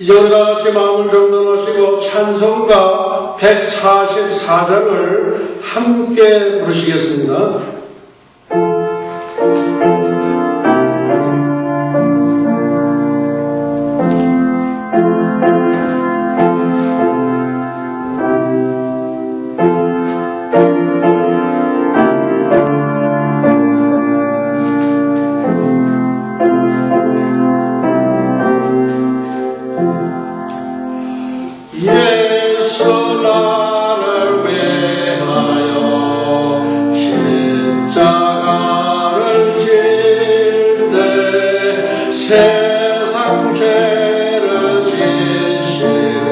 이제 우리 다 같이 마음을 정돈하시고 찬송가 144장을 함께 부르시겠습니다. 예수 나를 위하여 십자가를 질 때 세상 죄를 지시고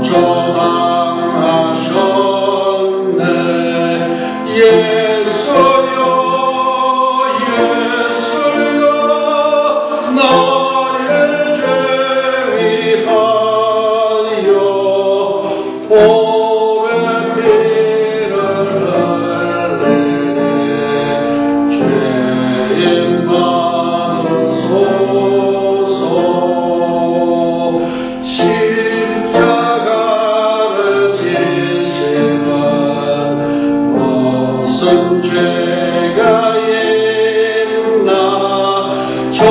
고쳐당하셨네. 예수여 예수여 나의 죄 위하여 보배 피를 흘리니 죄인 받으소서. 십자가를 지시는 무슨 죄가 있나 저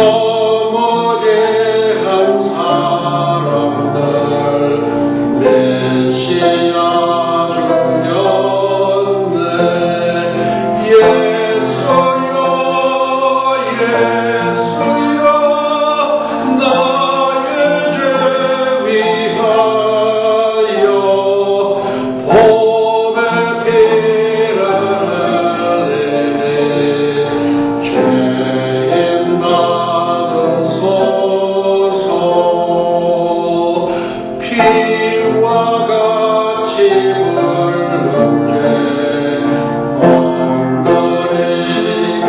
무죄한 사람들 메시아 주였네. 예수여 예수여 나의 죄 위하여 보배 피를 흘리니 죄인 받으소서. 피와 같이 붉은 죄 엉덩이가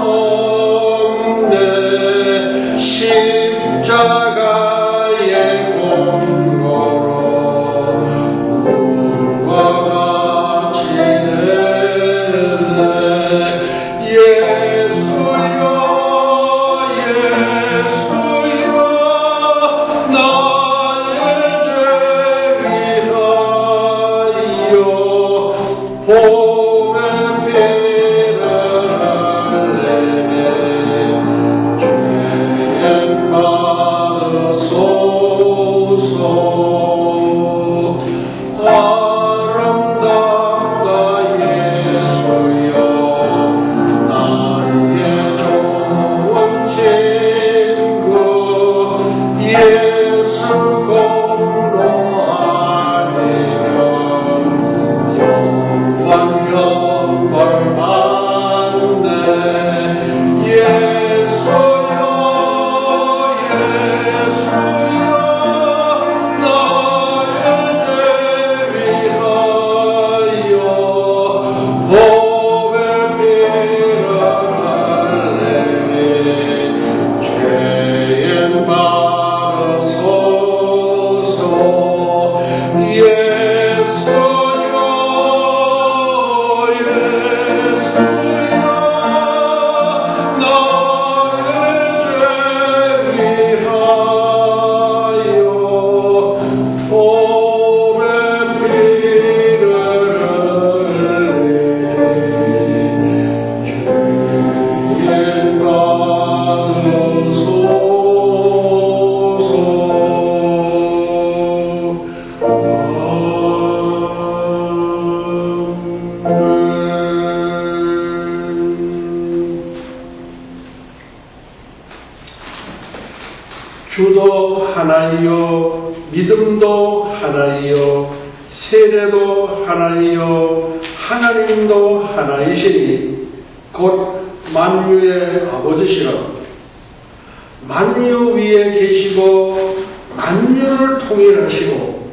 없네. 십자가의 공로로 눈과 같이 되네. 예수여 예수여 나의 죄 위하여 보배 피를 흘리니 죄인 받으소서. 아름답다 예수여 나의 좋은 친구. 예수 공로 아니면 영원 형벌 받네. 예수여 예수여 나의 죄 위하여 보배 피를 흘리니 죄인 받으소서. 예수여 예수여 나의 죄 위하여 보배 피를 흘리니 죄인 받으소서. 주도 하나이요 믿음도 하나이요 세례도 하나이요 하나님도 하나이시니 곧 만유의 아버지시라. 만유 위에 계시고 만유를 통일하시고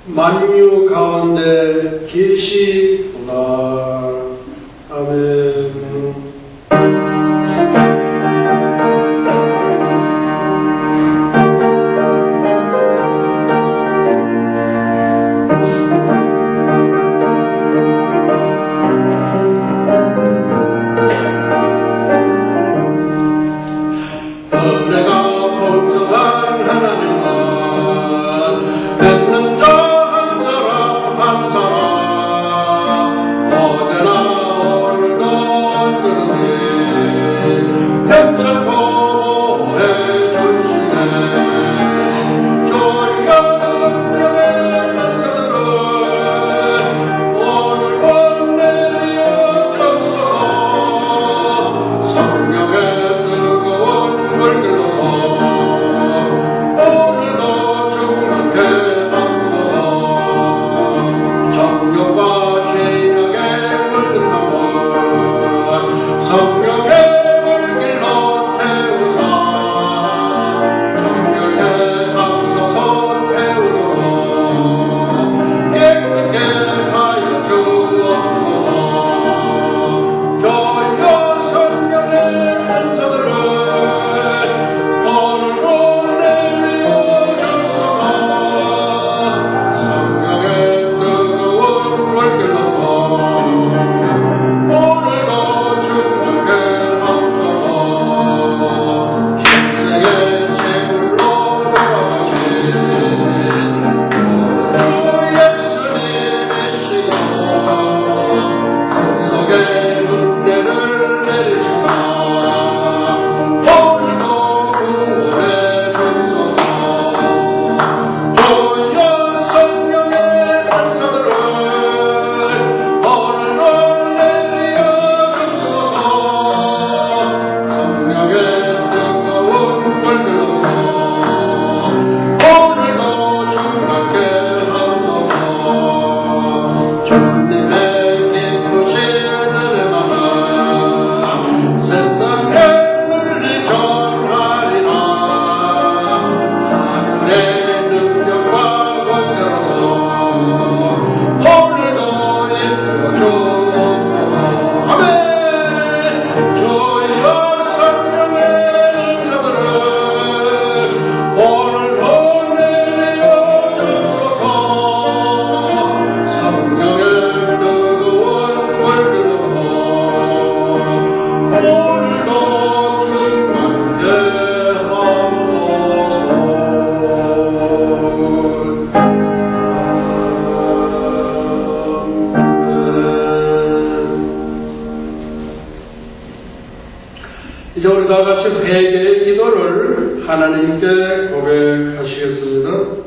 만유 가운데 계시구나. 아멘. 은혜가 풍성한 이제 우리 다 같이 회개의 기도를 하나님께 고백하시겠습니다.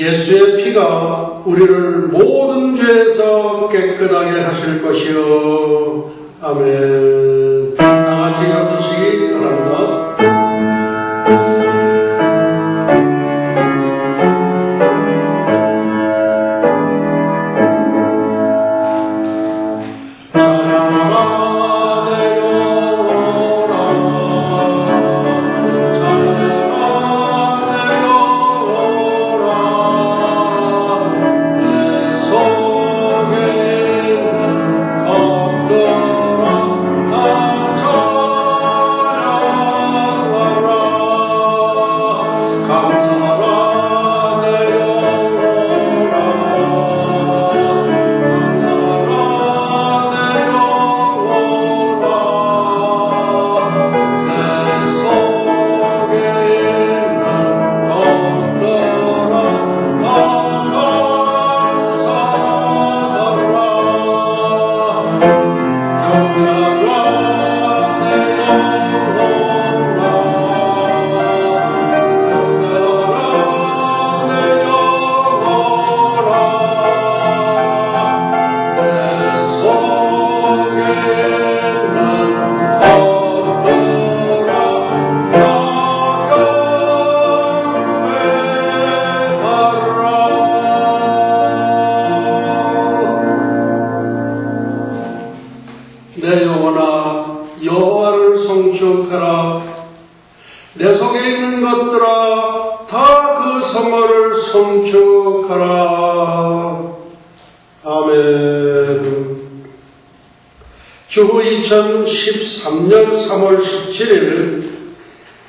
예수의 피가 우리를 모든 죄에서 깨끗하게 하실 것이요. 아멘. 다 같이 일어서시기 바랍니다. 내 영혼아 여호와를 송축하라. 내 속에 있는 것들아 다 그 성호를 송축하라. 아멘. 주후 2013년 3월 17일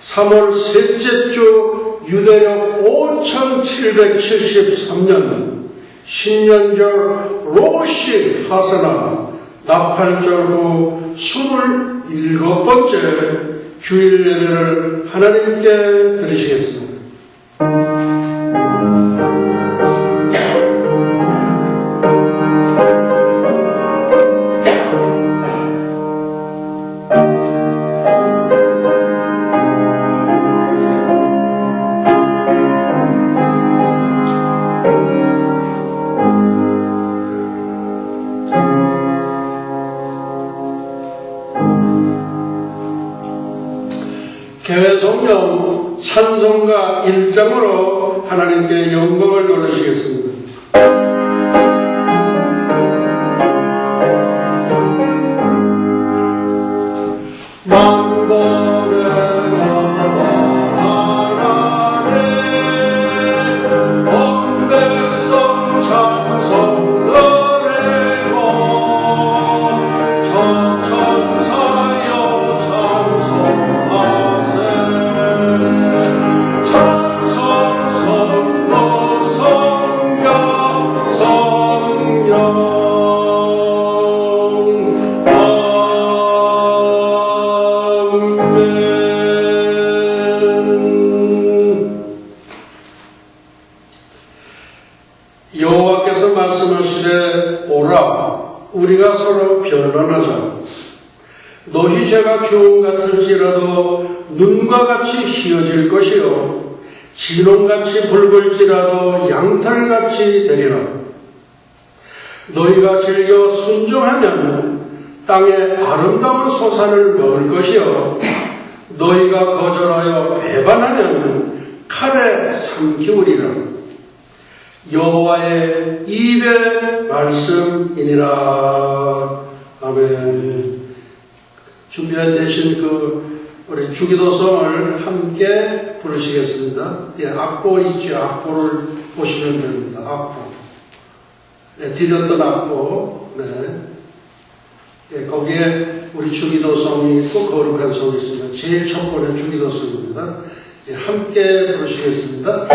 3월 셋째 주 유대력 5773년 신년절 로시 하사나 나팔절 후 27번째 주일 예배를 하나님께 드리시겠습니다. 개회성령 찬송가 1장으로 하나님께 영광을 돌리시겠습니다. 여호와께서 말씀하시되 오라 우리가 서로 변론하자. 너희 죄가 주홍 같을지라도 눈과 같이 희어질 것이요 진홍같이 붉을지라도 양털같이 되리라. 너희가 즐겨 순종하면 땅의 아름다운 소산을 먹을 것이요 너희가 거절하여 배반하면 칼에 삼키우리라. 여호와의 입의 말씀이니라. 아멘. 준비되신 우리 주기도성을 함께 부르시겠습니다. 예, 악보 있죠. 악보를 보시면 됩니다. 악보. 네, 드렸던 악보. 네. 예, 거기에 우리 주기도성이 있고 거룩한 성이 있습니다. 제일 첫 번째 주기도성입니다. 예, 함께 부르시겠습니다.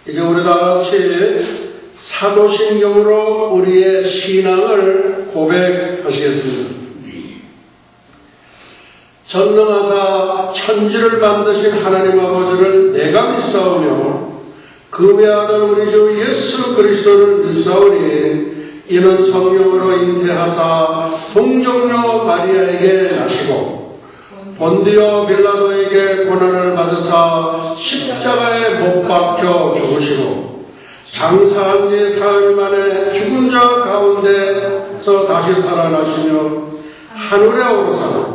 이제 우리 다 같이 사도신경으로 우리의 신앙을 고백하시겠습니다. 전능하사 천지를 만드신 하나님 아버지를 내가 믿사오며 그 외아들 우리 주 예수 그리스도를 믿사오니 이는 성령으로 잉태하사 동정녀 마리아에게 나시고 본디오 빌라도에게 고난을 받으사 십자가에 못 박혀 죽으시고 장사한 지 사흘 만에 죽은 자 가운데서 다시 살아나시며 하늘에 오르사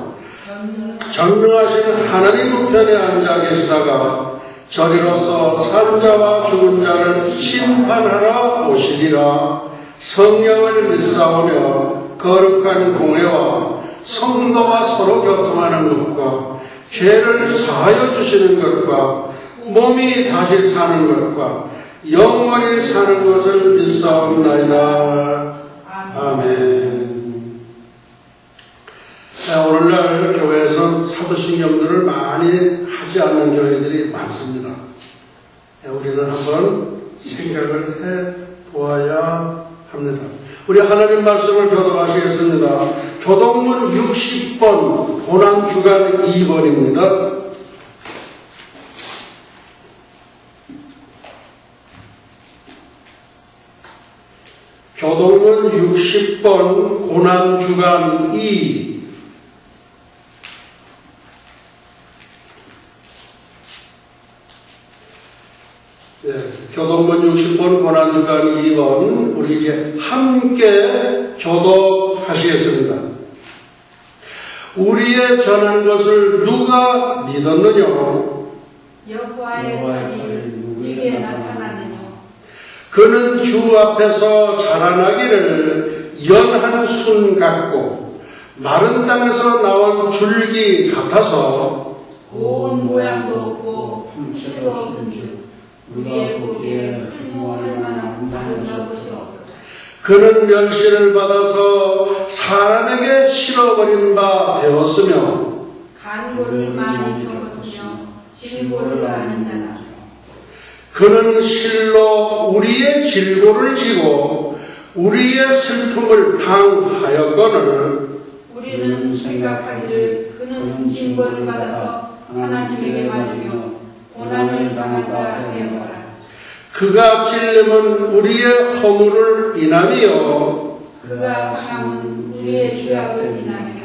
전능하신 하나님 우편에 앉아 계시다가 저리로서 산자와 죽은 자를 심판하러 오시리라. 성령을 믿사오며 거룩한 공회와 성도와 서로 교통하는 것과 죄를 사하여 주시는 것과 몸이 다시 사는 것과 영원히 사는 것을 믿사옵나이다. 아멘. 오늘날 교회에서 사도신경들을 많이 하지 않는 교회들이 많습니다. 우리는 한번 생각을 해 보아야 합니다. 우리 하나님 말씀을 교독하시겠습니다. 교독문 60번 고난주간 2번입니다. 교독문 60번 고난주간 2. 네, 교독문 60번 고난주간 2번 우리 이제 함께 교독하시겠습니다. 우리의 전한 것을 누가 믿었느냐? 여호와의 권위 누구에게 나타나느냐? 그는 주 앞에서 자라나기를 연한 순 같고 마른 땅에서 나온 줄기 같아서 온 모양도 없고 품체도 없은즉 우리의 보기에 훌륭할 만한 아름다운 것이 없다. 그는 멸시를 받아서 사람에게 실어버린 바 되었으며 간고를 많이 겪었으며 질고를 아는 자다. 그는 실로 우리의 질고를 지고 우리의 슬픔을 당하였거늘 우리는 생각하기를 그는 징벌을 받아서 하나님에게 맞으며 고난을 당한다 하였노라. 그가 찔림은 우리의 허물을 인하며 그가 상함은 우리의 죄악을 인하며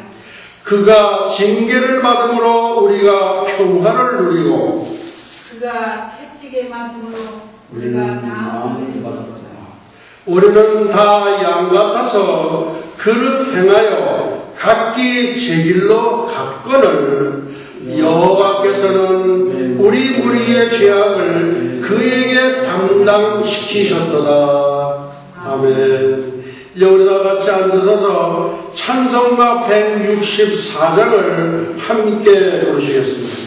그가 징계를 받음으로 우리가 평화를 누리고 그가 채찍에 맞음으로 우리가 나음을 받았다. 우리는 다 양같아서 그릇 행하여 각기 제 길로 갔거늘 여호와께서는 우리 무리의 죄악을 그에게 담당시키셨도다. 아멘. 이제 우리 다 같이 앉으셔서 찬송가 164장을 함께 부르시겠습니다.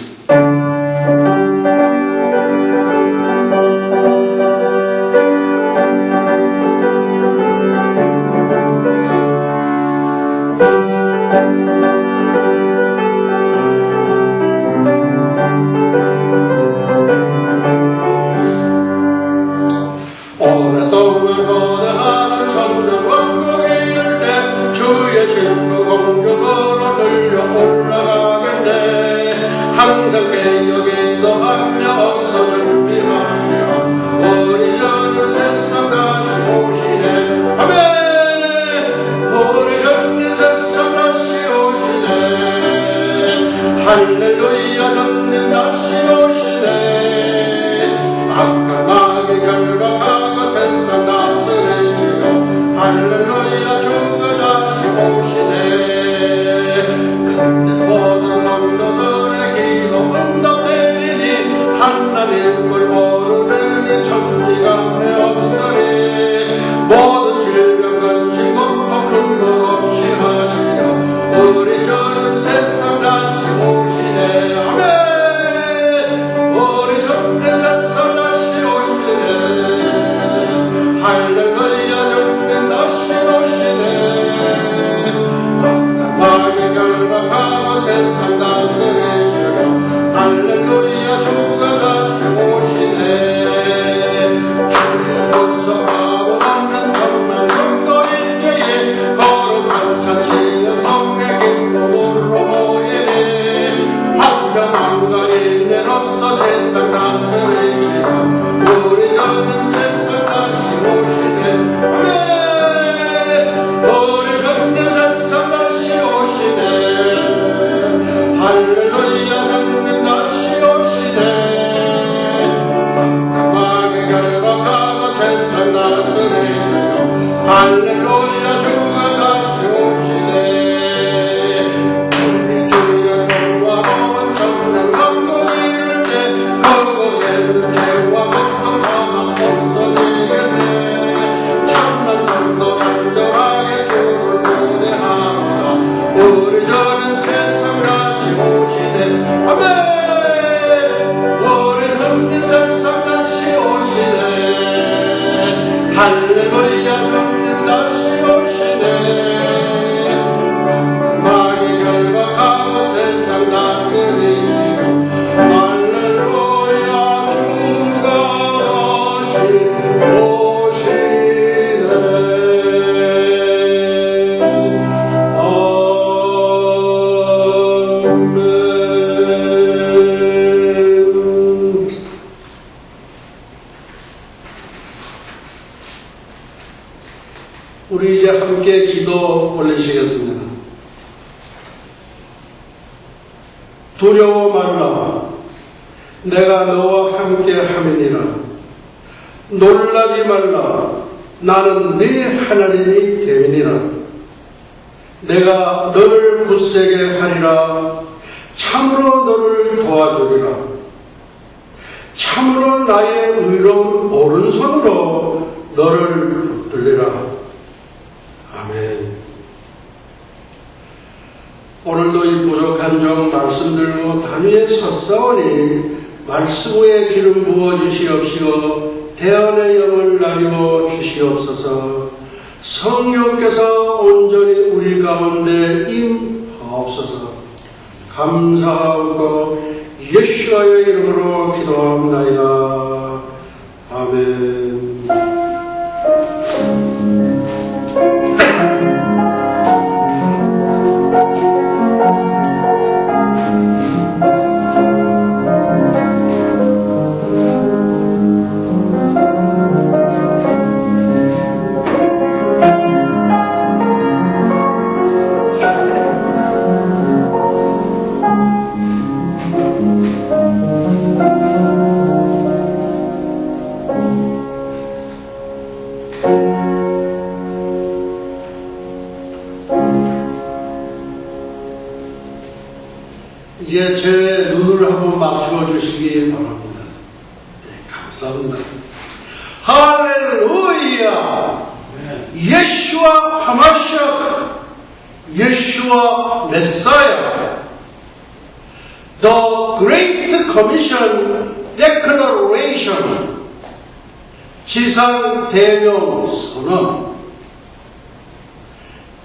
오랫동안 고대하는 천년 왕국이 이를 때 주의 진노 공중으로 들려 올라가겠네. 항상 개혁이 또하며 어서 준비하시라. 우리 주님 세상 다시 오시네. 아멘. 우리 주님 세상 다시 오시네. 할렐루야. 주님 다시 오시네. 악한 마귀 결박하고 세상 다스리시고 할렐루야. 주가 다시 오시네. 그때 모든 성도들의 기도 응답되리니 하나님을 모르는 이 천지간에 없으리. 모든 질병 근심 고통 눈물 없이 하시며 우리 주는 세상 다시 오시네. 아멘. 우리 주는 세상 다시 오시네. 할렐루야. 주님 다시 오시네. 악한 마귀 결박하고 세상 다스리시고 할렐루야. 주가 다시 오시네. 주의 구속하고 없는 천만 성도일제에 거룩한 찬시연 성의 기쁨으로 모이네. 화평함과 인내로서 세상 다스리시고 우리 주는 세상 다시 오시네. 아멘. 우리 주는 세상 다시 오시네. 할렐루야. 주님 다시 오시네. 악한 마귀 결박하고 세상 다스리시고 할렐루야. 주가 다시 오시네. 우리 주의 복과 복은 천년 왕국이 이를 때 그곳에는 죄와 고통 사망 없어지겠네. 천만 성도 간절하게 주를 고대하노라. 우리 주는 세상 다시 오시네. 아멘. 우리 주님 세상 다시 오시네. 할렐루야. 주님 다시 오시네. 악한 마귀 결박하고 세상 다스리시고 할렐루야. 주가 다시 오시네. 아멘. 우리 이제 함께 기도 올리시겠습니다. 두려워 말라. 내가 너와 함께 함이니라. 놀라지 말라. 나는 네 하나님이 됨이니라. 내가 너를 굳세게 하리라. 참으로 너를 도와주리라. 참으로 나의 의로운 오른손으로 너를 붙들리라. 아멘. 오늘도 이 부족한 종종 말씀들고 단위에 섰사오니 말씀 위에 기름 부어 주시옵시고 대언의 영을 나누어 주시옵소서. 성령께서 온전히 우리 가운데 임하옵소서. 감사하고 예수와의 이름으로 기도합나이다. 아멘. 이제 제 눈을 한번 맞추어 주시기 바랍니다. 네, 감사합니다. 할렐루야! 예수와 하마시아, 예수와 메사야. The Great Commission Declaration, 지상 대명 선언.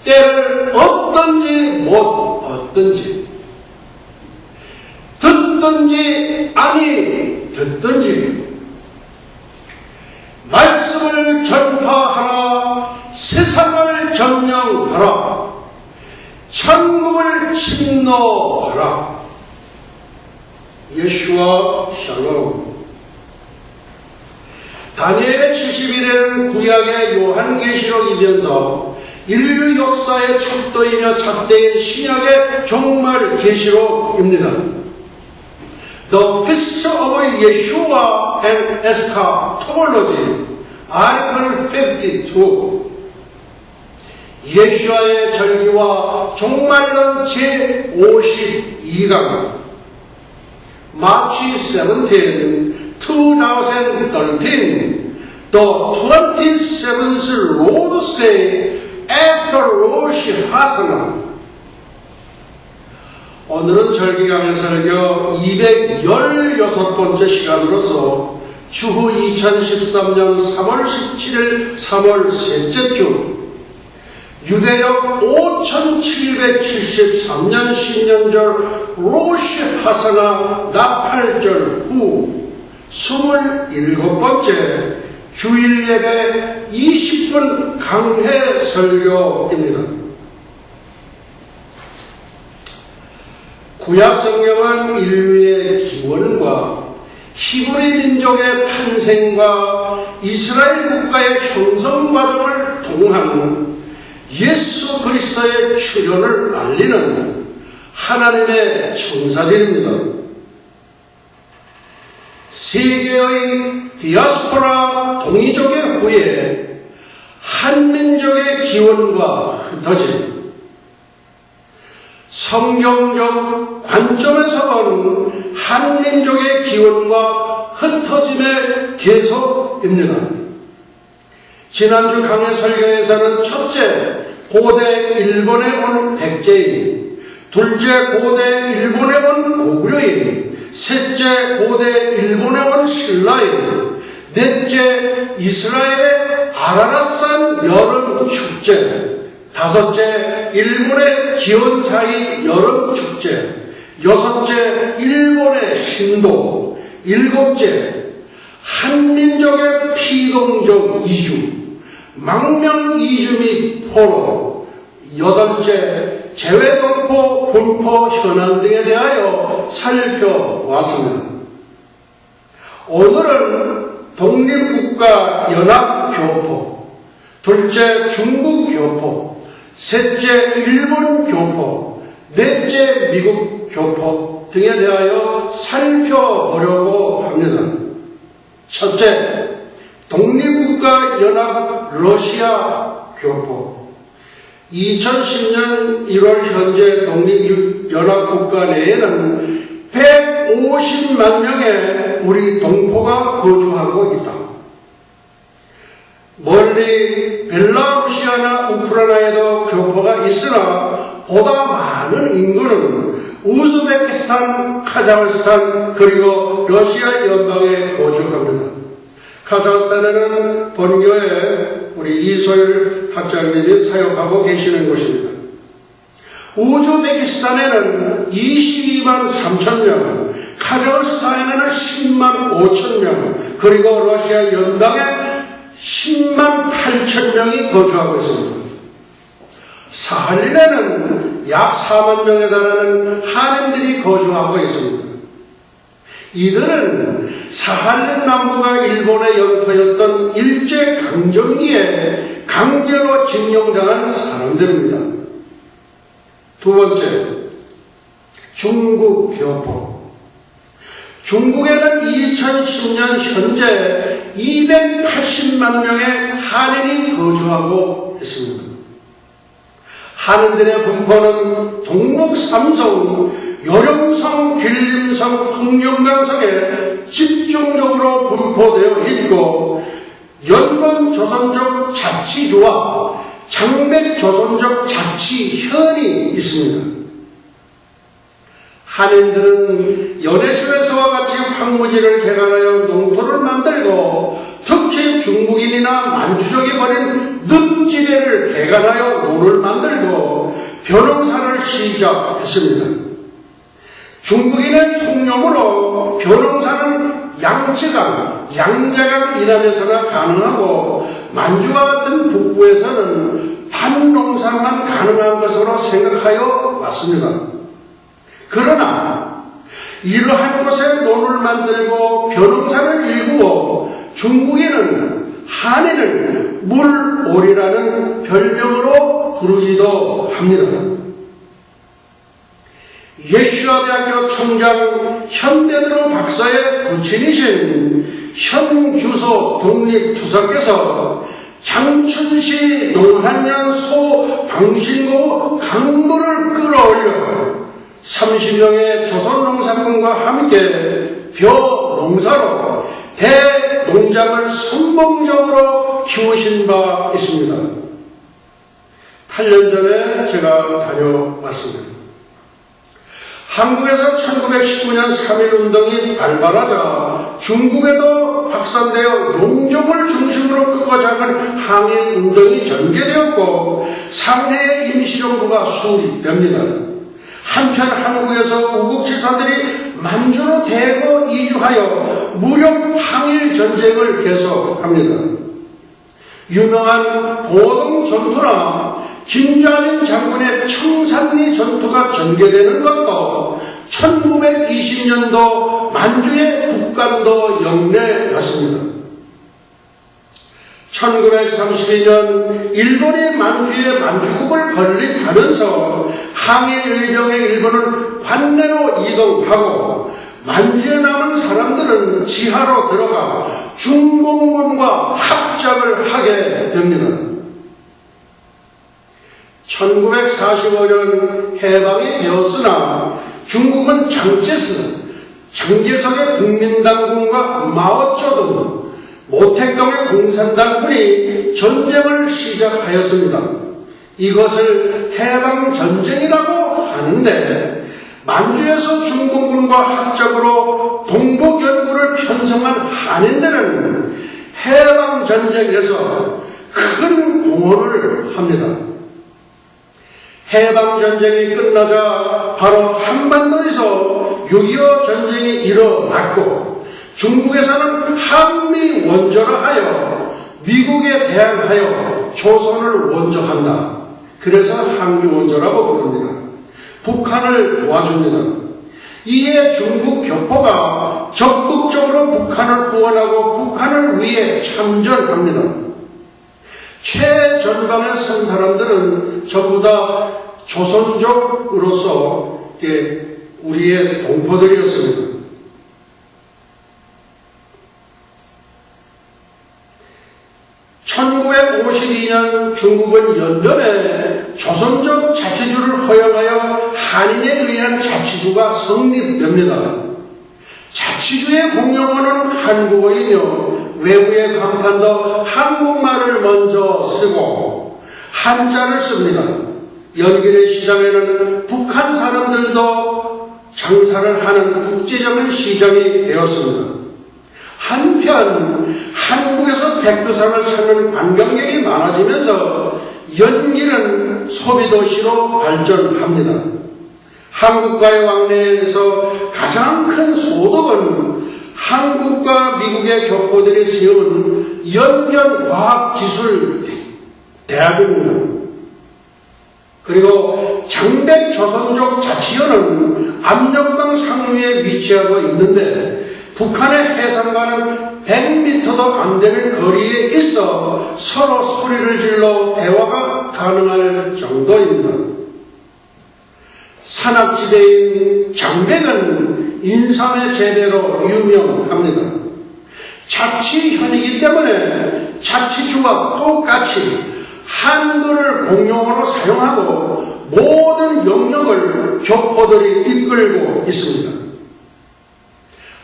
때를 얻든지 못 얻든지, 듣든지 아니 듣든지 말씀을 전파하라. 세상을 점령하라. 천국을 침노하라. 예수와 샬롬. 다니엘의 70일에는 구약의 요한계시록이면서 인류 역사의 척도이며 잣대인 신약의 종말 계시록입니다. The Feast of Yeshua and Eschatology, Article 52. 예수와의 절기와 종말론 제52강. March 17, 2013, the 27th Lord's Day after Rosh Hashanah. 오늘은 절기강의 설교 216번째 시간으로서 추후 2013년 3월 17일 3월 셋째 주, 유대력 5773년 신년절 로시 하사나 나팔절 후 27번째 주일 예배 20분 강해 설교입니다. 구약 성경은 인류의 기원과 히브리 민족의 탄생과 이스라엘 국가의 형성 과정을 통한 예수 그리스도의 출현을 알리는 하나님의 청사진입니다. 세계의 디아스포라 동이족의 후에 한민족의 기원과 흩어짐, 성경적 관점에서 본 한민족의 기원과 흩어짐의 계속입니다. 지난주 강의 설교에서는 첫째, 고대 일본에 온 백제인, 둘째, 고대 일본에 온 고구려인, 셋째, 고대 일본에 온 신라인, 넷째, 이스라엘의 아라랏산 여름 축제, 다섯째, 일본의 기원사이 여름 축제, 여섯째, 일본의 신도, 일곱째, 한민족의 피동적 이주, 망명 이주 및 포로, 여덟째, 재외동포 분포 현황 등에 대하여 살펴보았습니다. 오늘은 독립국가 연합교포, 둘째 중국 교포, 셋째 일본 교포, 넷째 미국 교포 등에 대하여 살펴보려고 합니다. 첫째, 독립국가 연합 러시아 교포. 2010년 1월 현재 독립연합국가 내에는 150만 명의 우리 동포가 거주하고 있다. 멀리 벨라루시아나 우크라이나에도 교포가 있으나 보다 많은 인구는 우즈베키스탄, 카자흐스탄 그리고 러시아 연방에 거주합니다. 카자흐스탄에는 본교에 우리 이소율 학장님이 사역하고 계시는 곳입니다. 우즈베키스탄에는 22만 3천 명, 카자흐스탄에는 10만 5천 명, 그리고 러시아 연방에 10만 8천 명이 거주하고 있습니다. 사할린에는 약 4만 명에 달하는 한인들이 거주하고 있습니다. 이들은 사할린 남부가 일본의 영토였던 일제강점기에 강제로 징용당한 사람들입니다. 두 번째, 중국 교포. 중국에는 2010년 현재 280만 명의 한인이 거주하고 있습니다. 한인들의 분포는 동록, 삼성, 요령성, 길림성, 흑룡강성에 집중적으로 분포되어 있고 연변 조선족 자치주와 장백 조선족 자치현이 있습니다. 한인들은 연해주에서와 같이 황무지를 개간하여 농토를 만들고 특히 중국인이나 만주족이 벌인 늪지대를 개간하여 논을 만들고 벼농사를 시작했습니다. 중국인의 통용으로 벼농사는 양쯔강, 양자강 이남에서나 가능하고 만주와 같은 북부에서는 밭농사만 가능한 것으로 생각하여 왔습니다. 그러나 이러한 곳에 논을 만들고 벼농사를 일구어 중국인은 한인을 물오리라는 별명으로 부르기도 합니다. 예슈아대학교 총장 현대드로 박사의 부친이신 현규소 독립투사께서 장춘시 농한년 소방신고 강물을 끌어올려 30명의 조선농산군과 함께 벼농사로 대농장을 성공적으로 키우신 바 있습니다. 8년 전에 제가 다녀왔습니다. 한국에서 1919년 3.1운동이 발발하자 중국에도 확산되어 용종을 중심으로 크고 작은 항일운동이 전개되었고 상해의 임시정부가 수립됩니다. 한편 한국에서 우국지사들이 만주로 대거 이주하여 무력 항일전쟁을 계속합니다. 유명한 보동 전투나 김좌림 장군의 청산리 전투가 전개되는 것도 1920년도 만주의 국간도 영내였습니다. 1932년 일본이 만주에 만주국을 건립하면서 항일의병의 일본은 관내로 이동하고 만주에 남은 사람들은 지하로 들어가 중공군과 합작을 하게 됩니다. 1945년 해방이 되었으나 중국은 장제석의 국민당군과 마오쩌둥, 모택동의 공산당군이 전쟁을 시작하였습니다. 이것을 해방전쟁이라고 하는데 만주에서 중공군과 합작으로 동북연구를 편성한 한인들은 해방전쟁에서 큰 공헌을 합니다. 해방전쟁이 끝나자 바로 한반도에서 6.25 전쟁이 일어났고 중국에서는 한미원조를 하여 미국에 대항하여 조선을 원조한다. 그래서 한미원조라고 부릅니다. 북한을 도와줍니다. 이에 중국 교포가 적극적으로 북한을 구원하고 북한을 위해 참전합니다. 최전방에 선 사람들은 전부 다 조선족으로서 우리의 동포들이었습니다. (1952년) 중국은 연변에 조선족 자치주를 허용하여 한인에 의한 자치주가 성립됩니다. 자치주의 공용어는 한국어이며 외부의 간판도 한국말을 먼저 쓰고 한자를 씁니다. 연길의 시장에는 북한 사람들도 장사를 하는 국제적인 시장이 되었습니다. 한편 한국에서 백두산을 찾는 관광객이 많아지면서 연길은 소비도시로 발전합니다. 한국과의 왕래에서 가장 큰 소득은 한국과 미국의 교포들이 세운 연변과학기술대학입니다. 그리고 장백조선족 자치연은 압력강 상류에 위치하고 있는데 북한의 해상과는 100m도 안 되는 거리에 있어 서로 소리를 질러 대화가 가능할 정도입니다. 산악지대인 장백은 인삼의 재배로 유명합니다. 자치현이기 때문에 자치주와 똑같이 한글을 공용어로 사용하고 모든 영역을 교포들이 이끌고 있습니다.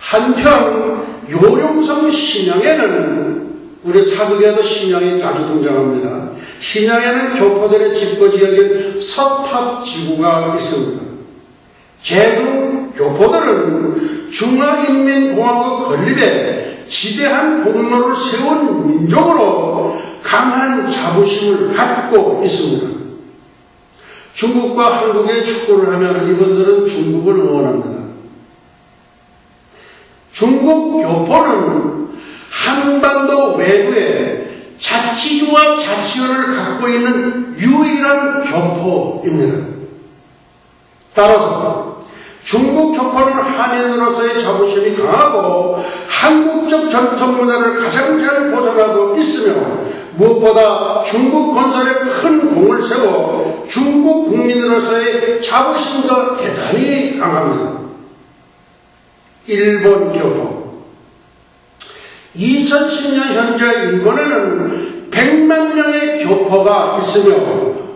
한편 요령성 신양에는 우리 사극에도 신양이 자주 등장합니다. 신양에는 교포들의 집거지역인 서탑지구가 있습니다. 제주 교포들은 중화인민공화국 건립에 지대한 공로를 세운 민족으로 강한 자부심을 갖고 있습니다. 중국과 한국의 축구를 하면 이분들은 중국을 응원합니다. 중국 교포는 한반도 외부에 자치주와 자치연을 갖고 있는 유일한 교포입니다. 따라서 중국 교포는 한인으로서의 자부심이 강하고 한국적 전통 문화를 가장 잘 보존하고 있으며 무엇보다 중국 건설에 큰 공을 세워 중국 국민으로서의 자부심도 대단히 강합니다. 일본 교포 2010년 현재 일본에는 100만 명의 교포가 있으며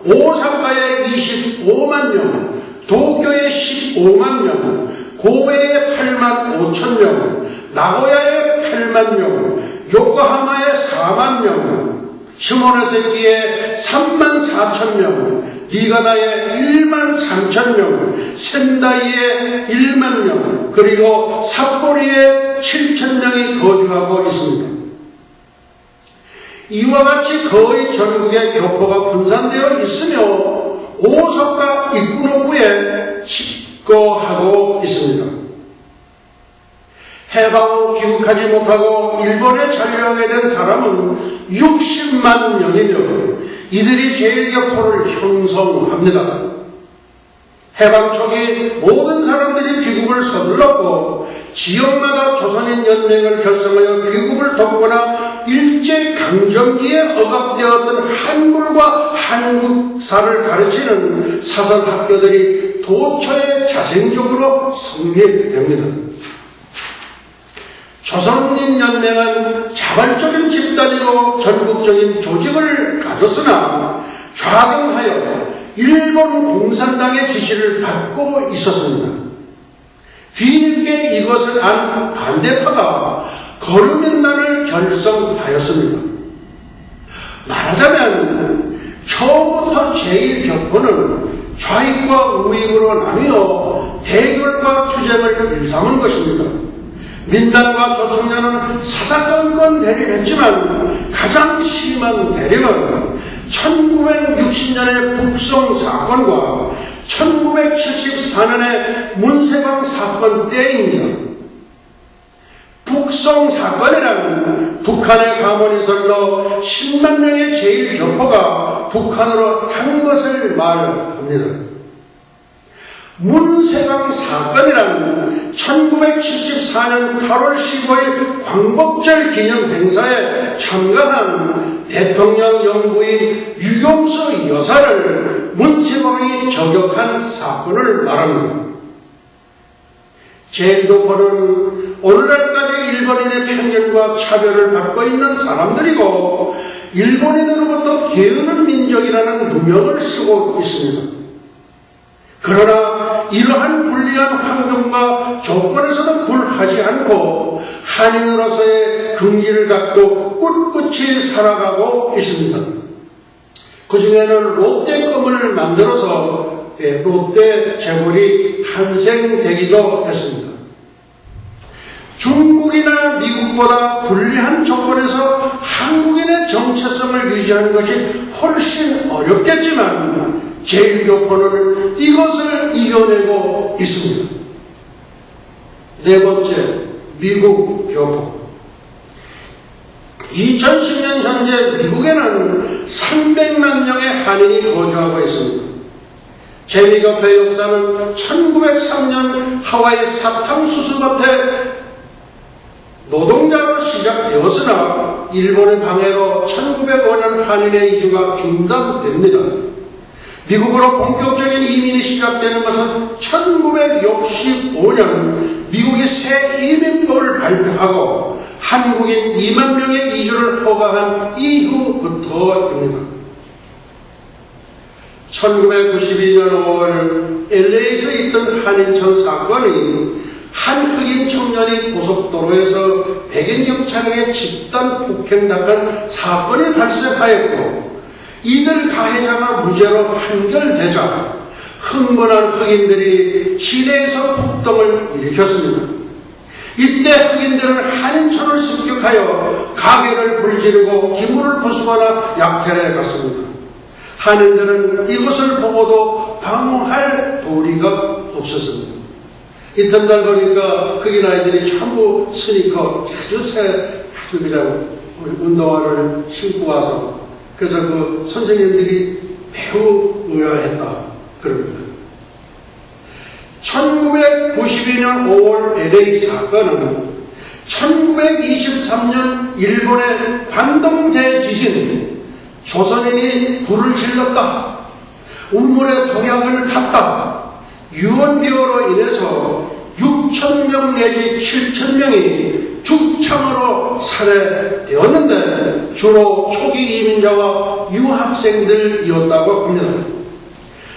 오사카에 25만 명, 도쿄에 15만 명, 고베에 8만 5천 명, 나고야에 8만 명, 요코하마에 4만 명, 시모노세키에 3만 4천 명, 니가다에 1만 3천 명, 센다이에 1만 명, 그리고 삿포로에 7천 명이 거주하고 있습니다. 이와 같이 거의 전국에 교포가 분산되어 있으며 오사카 이쿠노쿠에 집거하고 있습니다. 해방 후 귀국하지 못하고 일본에 잔류하게 된 사람은 60만 명이며 이들이 제1교포를 형성합니다. 해방 초기 모든 사람들이 귀국을 서둘렀고 지역마다 조선인 연맹을 결성하여 귀국을 돕거나 일제강점기에 억압되었던 한글과 한국사를 가르치는 사설학교들이 도처에 자생적으로 성립됩니다. 조선인 연맹은 자발적인 집단이고 전국적인 조직을 가졌으나 좌경하여 일본 공산당의 지시를 받고 있었습니다. 뒤늦게 이것을 안 반대파가 거루민단을 결성하였습니다. 말하자면 처음부터 제1교포는 좌익과 우익으로 나뉘어 대결과 투쟁을 일삼은 것입니다. 민당과 조총련은 사사건건 대립했지만 가장 심한 대립은 1960년의 북송 사건과 1974년의 문세방 사건 때입니다. 북송 사건이란 북한의 가문이설로 10만 명의 제1교포가 북한으로 간 것을 말합니다. 문세방 사건이란 1974년 8월 15일 광복절 기념 행사에 참가한 대통령 영부인 유경수 여사를 문세방이 저격한 사건을 말합니다. 제1교포는 오늘날까지 일본인의 편견과 차별을 받고 있는 사람들이고 일본인으로부터 게으른 민족이라는 누명을 쓰고 있습니다. 그러나 이러한 불리한 환경과 조건에서도 굴하지 않고 한인으로서의 긍지를 갖고 꿋꿋이 살아가고 있습니다. 그 중에는 롯데껌을 만들어서 롯데 재벌이 탄생되기도 했습니다. 중국이나 미국보다 불리한 조건에서 한국인의 정체성을 유지하는 것이 훨씬 어렵겠지만 제1교포는 이것을 이겨내고 있습니다. 네 번째, 미국 교포. 2010년 현재 미국에는 300만 명의 한인이 거주하고 있습니다. 제1교포의 역사는 1903년 하와이 사탕수수밭에 노동자로 시작되었으나 일본의 방해로 1905년 한인의 이주가 중단됩니다. 미국으로 본격적인 이민이 시작되는 것은 1965년 미국이 새 이민법을 발표하고 한국인 2만 명의 이주를 허가한 이후부터입니다. 1992년 5월 LA에서 있던 한인촌 사건이 한 흑인 청년이 고속도로에서 백인 경찰에게 집단 폭행당한 사건이 발생하였고 이들 가해자가 무죄로 판결되자 흥분한 흑인들이 시내에서 폭동을 일으켰습니다. 이때 흑인들은 한인촌을 습격하여 가게를 불지르고 기물을 부수거나 약탈해 갔습니다. 한인들은 이것을 보고도 방어할 도리가 없었습니다. 이튿날 보니까 흑인 아이들이 전부 스니커 아주 그냥 운동화를 신고 와서 그래서 그 선생님들이 매우 의아했다 그럽니다. 1992년 5월 LA 사건은 1923년 일본의 관동대 지진, 조선인이 불을 질렀다, 운물에 동양을 탔다, 유언비어로 인해서 6,000명 내지 7,000명이 죽창으로 살해되었는데 주로 초기 이민자와 유학생들이었다고 합니다.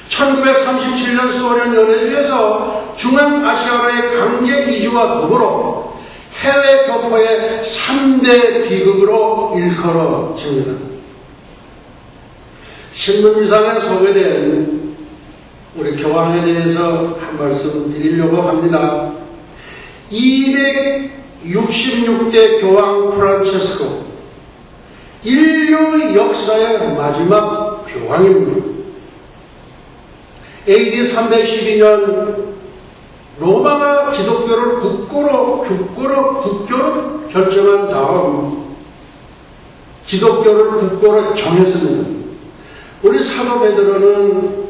1937년 소련 연해주에서 중앙아시아로의 강제 이주와 더불어 해외 교포의 3대 비극으로 일컬어집니다. 신문지상에 소개된 우리 교황에 대해서 한 말씀 드리려고 합니다. 266대 교황 프란체스코, 인류 역사의 마지막 교황입니다. AD 312년 로마가 기독교를 국교로 결정한 다음 기독교를 국교로 정했습니다. 우리 사도 베드로는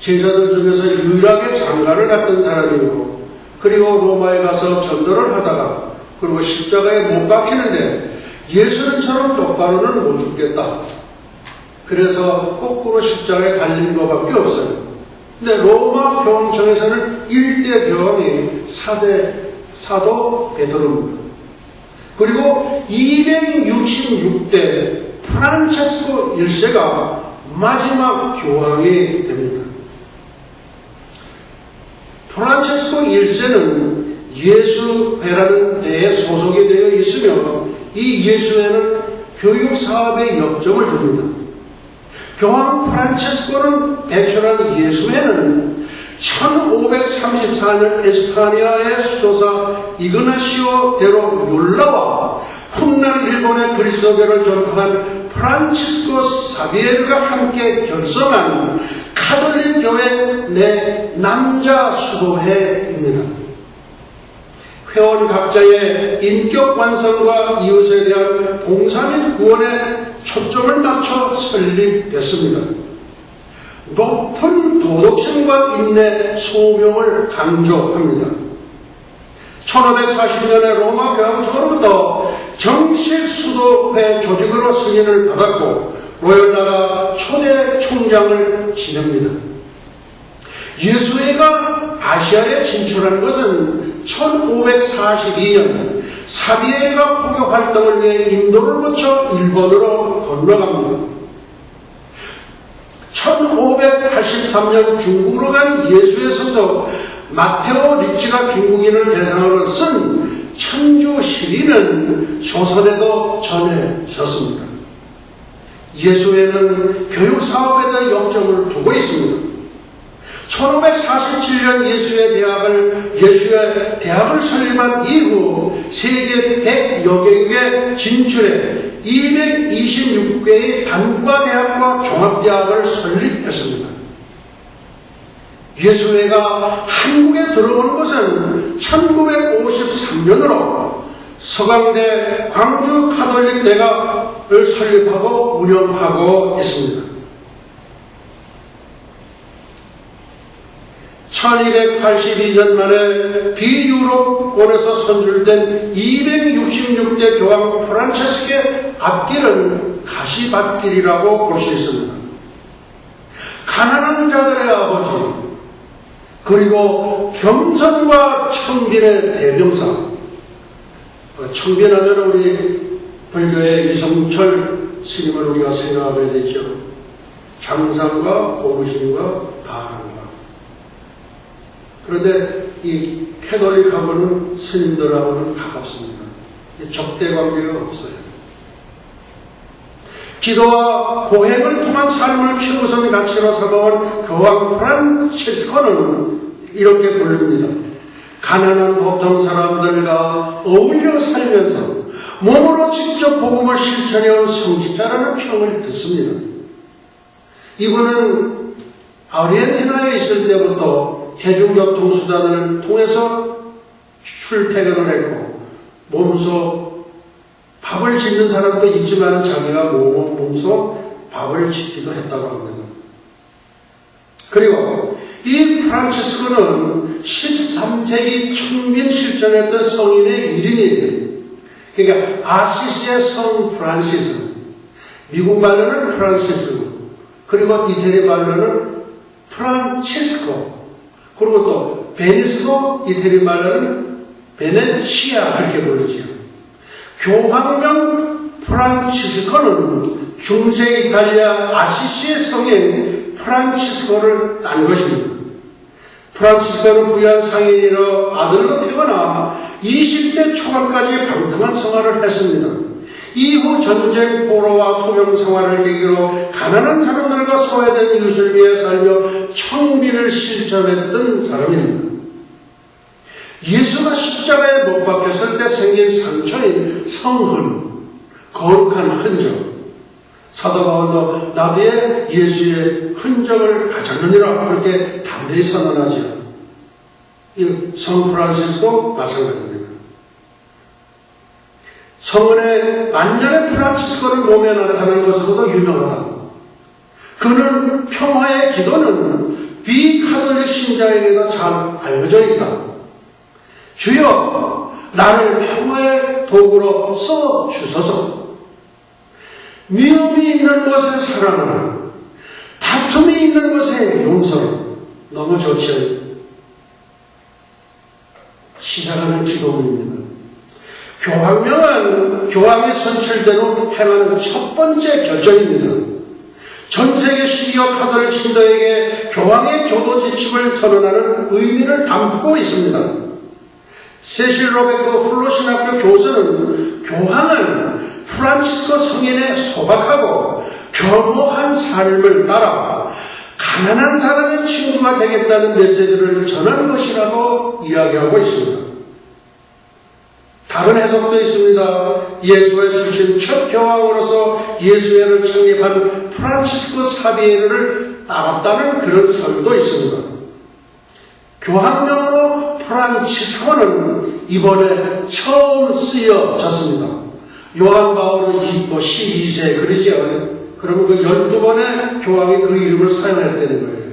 제자들 중에서 유일하게 장가를 갔던 사람이고 그리고 로마에 가서 전도를 하다가 그리고 십자가에 못 박히는데 예수는 저런 똑바로는 못 죽겠다. 그래서 거꾸로 십자가에 달리는 것밖에 없어요. 근데 로마 교황청에서는 1대 교황이 사도 베드로입니다. 그리고 266대 프란체스코 1세가 마지막 교황이 됩니다. 프란체스코 1세는 예수회라는 데에 소속이 되어 있으며 이 예수회는 교육사업에 역점을 둡니다. 교황 프란체스코는 배출한 예수회는 1534년 에스파니아의 수도사 이그나시오 데로 욜라와 훗날 일본의 그리스도교를 전파한 프란치스코 사비에르가 함께 결성한 카톨릭 교회 내 남자 수도회입니다. 회원 각자의 인격 완성과 이웃에 대한 봉사 및 구원에 초점을 맞춰 설립됐습니다. 높은 도덕심과 인내, 소명을 강조합니다. 1540년에 로마 교황청으로부터 정식 수도회 조직으로 승인을 받았고 로열라가 초대 총장을 지냅니다. 예수회가 아시아에 진출한 것은 1542년 사비에르가 포교 활동을 위해 인도를 거쳐 일본으로 건너갑니다. 1583년 중국으로 간 예수의 서적 마테오 리치가 중국인을 대상으로 쓴 천주시리는 조선에도 전해졌습니다. 예수회는 교육 사업에 대한 역점을 두고 있습니다. 1547년 예수회 대학을 설립한 이후 세계 100여 개국에 진출해 226개의 단과대학과 종합대학을 설립했습니다. 예수회가 한국에 들어온 것은 1953년으로 서강대 광주 카톨릭 대학을 설립하고 운영하고 있습니다. 1282년 만에 비유럽권에서 선출된 266대 교황 프란체스코의 앞길은 가시밭길이라고 볼 수 있습니다. 가난한 자들의 아버지, 그리고 겸손과 청빈의 대명사. 청빈하면 우리 불교의 이성철 스님을 우리가 생각하게 되죠. 장상과 고무신과 바람과. 그런데 이 캐톨릭하고는 스님들하고는 가깝습니다. 적대 관계가 없어요. 기도와 고행을 통한 삶을 최우선 가치로 삼아온 교황 프란치스코는 이렇게 부릅니다. 가난한 보통 사람들과 어울려 살면서 몸으로 직접 복음을 실천해온 성직자라는 평을 듣습니다. 이분은 아르헨티나에 있을 때부터 대중교통수단을 통해서 출퇴근을 했고 몸소 밥을 짓는 사람도 있지만 자기가 몸소 밥을 짓기도 했다고 합니다. 그리고 이 프란치스코는 13세기 청빈 실천했던 성인의 이름이에요. 그러니까 아시시의 성 프란시스, 미국 말로는 프란시스, 그리고 이태리 말로는 프란치스코, 그리고 또 베니스도 이태리 말로는 베네치아 그렇게 부르죠. 교황명 프란치스코는 중세 이탈리아 아시시의 성인 프란치스코를 딴 것입니다. 프란치스코는 부유한 상인으로 아들로 태어나 20대 초반까지 방탕한 생활을 했습니다. 이후 전쟁, 포로와 투병 생활을 계기로 가난한 사람들과 소외된 이웃을 위해 살며 청빈을 실천했던 사람입니다. 예수가 십자가에 못 박혔을 때 생긴 상처인 성흔, 거룩한 흔적. 사도 바울도 나도의 예수의 흔적을 가졌느니라 그렇게 담대히 선언하죠. 이 성 프란시스도 마찬가지입니다. 성은의 만년의 프란치스코를 몸에 나타나는 것으로도 유명하다. 그는 평화의 기도는 비카톨릭 신자에게도 잘 알려져 있다. 주여 나를 평화의 도구로 써 주소서. 미움이 있는 곳에 사랑을, 다툼이 있는 곳에 용서를. 너무 좋죠. 시작하는 기도문입니다. 교황명은 교황이 선출된 후 행하는 첫 번째 결정입니다. 전 세계 12억 카톨릭 신도에게 교황의 교도 지침을 선언하는 의미를 담고 있습니다. 세실 로베르토 플로신학교 교수는 교황은 프란치스코 성인의 소박하고 겸허한 삶을 따라 가난한 사람의 친구가 되겠다는 메시지를 전하는 것이라고 이야기하고 있습니다. 다른 해석도 있습니다. 예수회 출신 첫 교황으로서 예수회를 창립한 프란치스코 사비에르를 따랐다는 그런 설도 있습니다. 교황명으로 프란치스코는 이번에 처음 쓰여졌습니다. 요한 바울 12세 그러지요. 그러면 그 12번의 교황이 그 이름을 사용했다는 거예요.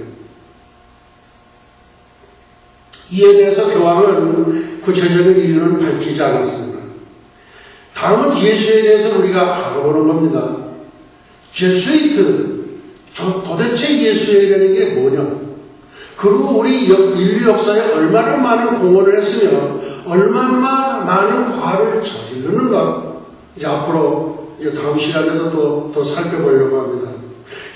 이에 대해서 교황은 구체적인 이유는 밝히지 않았습니다. 다음은 예수에 대해서 우리가 알아보는 겁니다. 제수이트, 도대체 예수회라는 게 뭐냐? 그리고 우리 인류 역사에 얼마나 많은 공헌을 했으며 얼마나 많은 과를 저지르는가? 이제 앞으로 다음 시간에도 더 살펴보려고 합니다.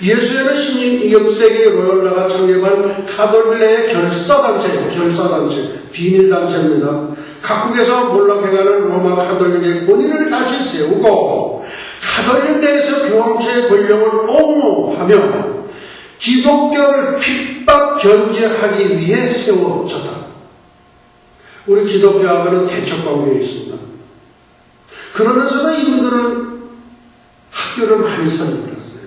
예수회는 16세기 로열라가 창립한 카톨릭의 결사단체, 비밀단체입니다. 각국에서 몰락해가는 로마 카톨릭의 권위를 다시 세우고 카톨릭 내에서 교황청의 권력을 옹호하며 기독교를 핍박 견제하기 위해 세워졌다. 우리 기독교하고는 대척관계에 있습니다. 그러면서도 이분들은 학교를 많이 설립했어요.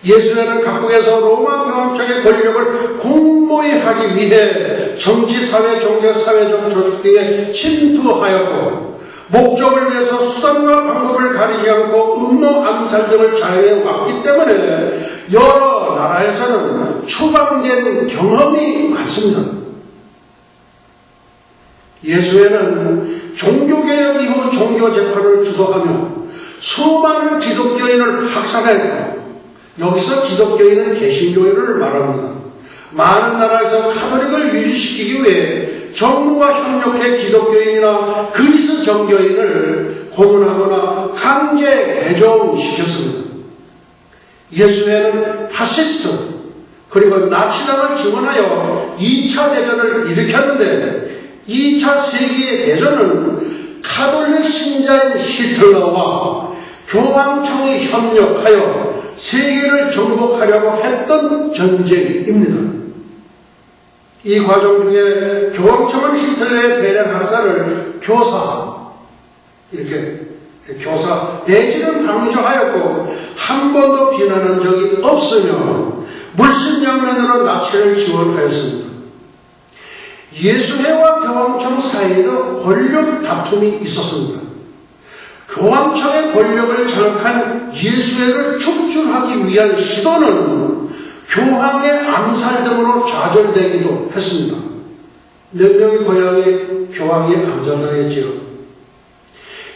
예수회는 각국에서 로마 교황청의 권력을 공모히 하기 위해 정치, 사회, 종교, 사회적 조직 등에 침투하였고 목적을 위해서 수단과 방법을 가리지 않고 음모, 암살 등을 자행해 왔기 때문에 여러 나라에서는 추방된 경험이 많습니다. 예수회는 종교개혁 이후 종교재판을 주도하며 수많은 기독교인을 학살했고 여기서 기독교인은 개신교회를 말합니다. 많은 나라에서 카톨릭을 유지시키기 위해 정부와 협력해 기독교인이나 그리스 정교인을 고문하거나 강제 개종시켰습니다. 예수회는 파시스트 그리고 나치당을 지원하여 2차 대전을 일으켰는데 2차 세계대전은 카톨릭 신자인 히틀러와 교황청이 협력하여 세계를 정복하려고 했던 전쟁입니다. 이 과정 중에 교황청은 히틀러의 대량 학살을 교사 내지는 방조하였고 한 번도 비난한 적이 없으며 물심양면으로 나치를 지원하였습니다. 예수회와 교황청 사이에도 권력 다툼이 있었습니다. 교황청의 권력을 장악한 예수회를 축출하기 위한 시도는 교황의 암살 등으로 좌절되기도 했습니다. 몇 명의 교황이 암살당했지요.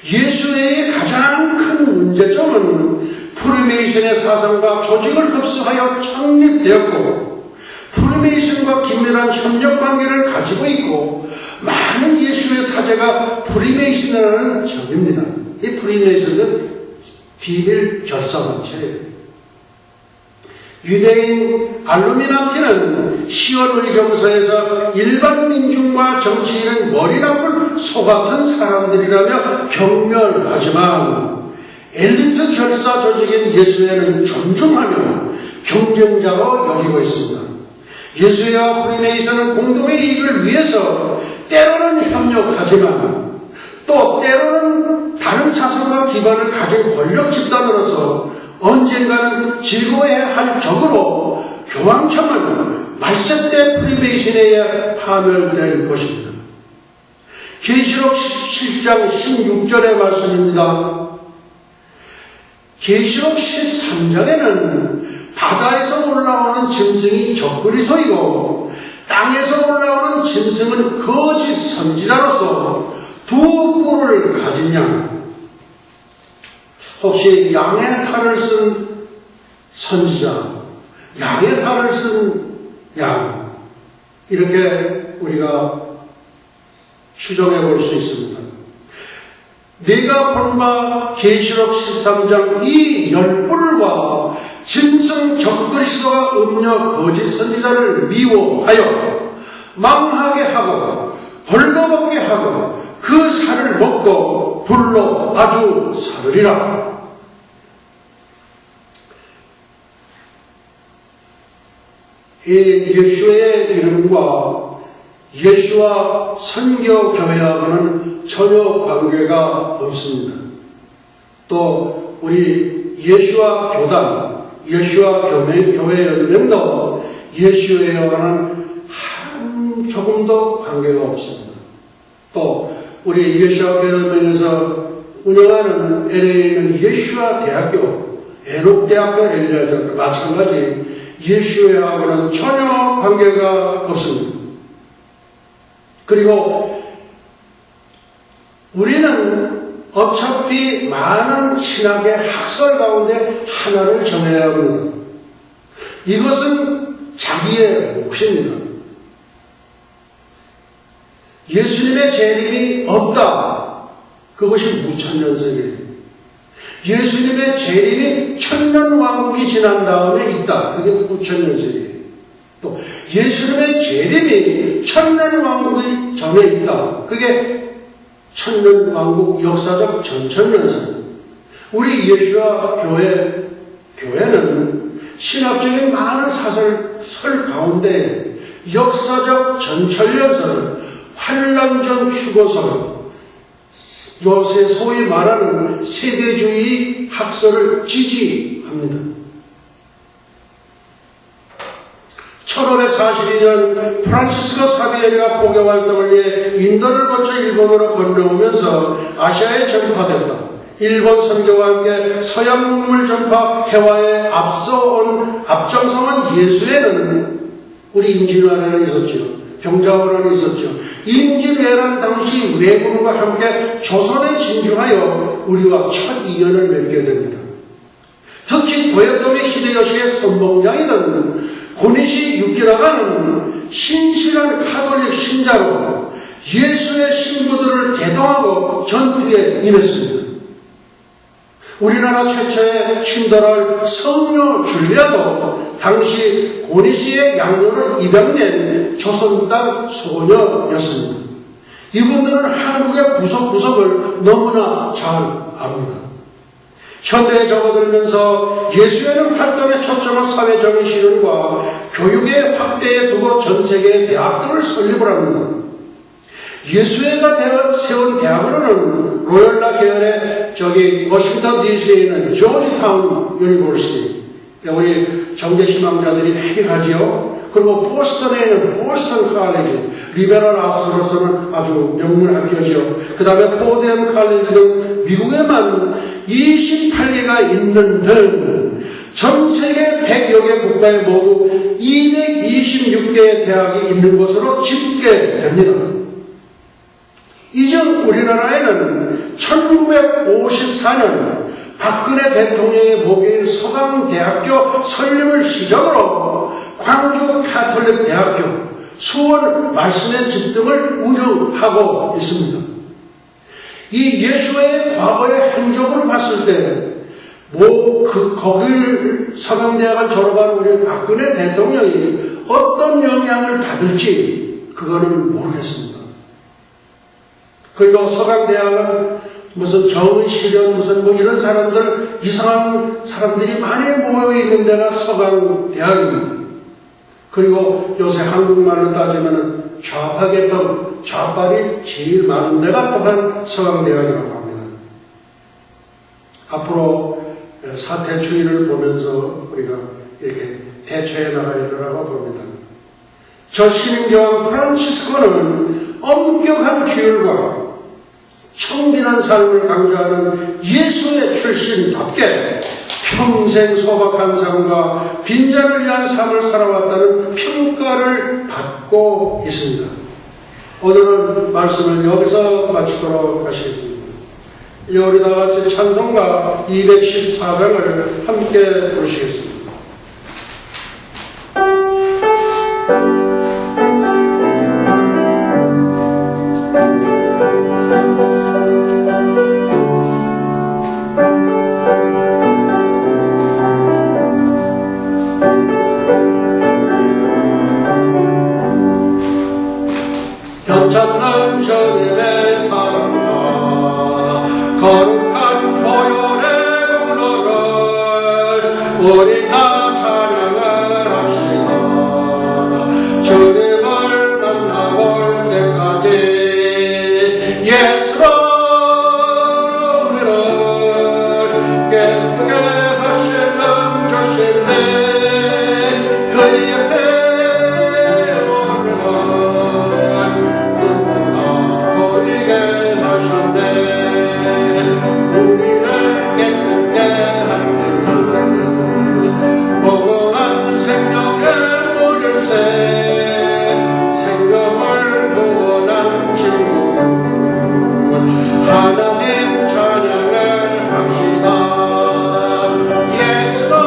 예수회의 가장 큰 문제점은 프리메이슨의 사상과 조직을 흡수하여 창립되었고 프리메이슨과 긴밀한 협력관계를 가지고 있고 많은 예수의 사제가 프리메이슨이라는 점입니다. 이 프리메이슨은 비밀 결사단체예요. 유대인 알루미나티는 시온 의경서에서 일반 민중과 정치인은 머리 나쁜 소 같은 사람들이라며 경멸하지만 엘리트 결사 조직인 예수회는 존중하며 경쟁자로 여기고 있습니다. 예수회와 프리메이슨은 공동의 이익을 위해서 때로는 협력하지만 또 때로는 다른 사상과 기반을 가진 권력 집단으로서 언젠가는 즐거워해야 할 적으로 교황청은 말세 때 프리메이슨에 의해 파멸될 것입니다. 계시록 17장 16절의 말씀입니다. 계시록 13장에는 바다에서 올라오는 짐승이 적그리스도이고 땅에서 올라오는 짐승은 거짓 선지자로서 두 뿔을 가진 양, 혹시 양의 탈을 쓴 선지자, 양의 탈을 쓴 양, 이렇게 우리가 추정해 볼 수 있습니다. 내가 본 바 계시록 13장 이 10뿔과 짐승 적그리스도와 음녀 거짓 선지자를 미워하여 망하게 하고 벌거벗게 하고 그 살을 먹고 불로 아주 사르리라. 이 예수의 이름과 예수와 선교교회하고는 전혀 관계가 없습니다. 또 우리 예수와 교단, 예수와 교회 10명도 예수회와는 조금도 관계가 없습니다. 또 우리 예수와 교회에서 운영하는 LA에 있는 예수와 대학교, 에녹대학교, 엘리아대학교 마찬가지 예수회하고는 전혀 관계가 없습니다. 그리고 우리는 어차피 많은 신학의 학설 가운데 하나를 정해야 합니다. 이것은 자기의 몫입니다. 예수님의 재림이 없다. 그것이 무천년설이에요. 예수님의 재림이 천년왕국이 지난 다음에 있다. 그게 무천년설이에요. 또 예수님의 재림이 천년왕국이 전에 있다. 그게 천년왕국 역사적 전천년설. 우리 예수와 교회는 신학적인 많은 사설 가운데 역사적 전철연설, 환란전 휴거설, 요새 소위 말하는 세대주의 학설을 지지합니다. 1542년 프란치스코 사비에리가 포교 활동을 위해 인도를 거쳐 일본으로 건너오면서 아시아에 전파됐다. 일본 선교와 함께 서양 문물 전파 개화에 앞장서온 예수에는 우리 임진왜란이 있었죠. 병자호란이 있었죠. 임진왜란 당시 왜군과 함께 조선에 진중하여 우리와 첫 인연을 맺게 됩니다. 특히 도요토미 히데요시의 선봉장이던 고니시 유키라가는 신실한 카톨릭 신자로 예수의 신부들을 대동하고 전투에 임했습니다. 우리나라 최초의 신도랄 성녀 줄리아도 당시 고니시의 양로로 입양된 조선땅 소녀였습니다. 이분들은 한국의 구석구석을 너무나 잘 압니다. 현대에 접어들면서 예수에는 활동에 초점을 사회적인 실현과 교육의 확대에 두고 전 세계의 대학들을 설립을 합니다. 예수회가 세운 대학으로는 로열라 계열의 워싱턴 DC에 있는 조지타운 유니버시티, 우리 정제희망자들이 많이 가지요. 그리고 보스턴에 있는 보스턴 칼리지, 리베럴 아트로서는 아주 명문 학교죠. 그 다음에 포뎀 칼리지 등 미국에만 28개가 있는 등 전 세계 100여 개 국가에 모두 226개의 대학이 있는 것으로 집계됩니다. 이전 우리나라에는 1954년 박근혜 대통령의 모교인 서강대학교 설립을 시작으로 광주 카톨릭 대학교, 수원 말씀의 집 등을 운영하고 있습니다. 이 예수의 과거의 행적으로 봤을 때 거기 서강대학을 졸업한 우리 박근혜 대통령이 어떤 영향을 받을지 그거는 모르겠습니다. 그리고 서강대학은 무슨 정의 실현 무슨 이런 사람들, 이상한 사람들이 많이 모여있는 데가 서강대학입니다. 그리고 요새 한국말로 따지면 좌파계통, 좌빨이 제일 많은 데가 또한 서강대학이라고 합니다. 앞으로 사태 추이를 보면서 우리가 이렇게 대처해 나가야 되라고 봅니다. 저 신임교황 프란치스코는 엄격한 규율과 청빈한 삶을 강조하는 예수의 출신답게 평생 소박한 삶과 빈자를 위한 삶을 살아왔다는 평가를 받고 있습니다. 오늘은 말씀을 여기서 마치도록 하시겠습니다. 우리 다같이 찬송가 214장을 함께 부르시겠습니다. 변찮는 주님의 사랑과 거룩한 보혈의 공로를 우리 다 찬양을 합시다. 주님을 만나볼 때까지 예수로 우리를 깨끗게 하시는 주신네 그 옆에 하나님 찬양을 합시다. 예수를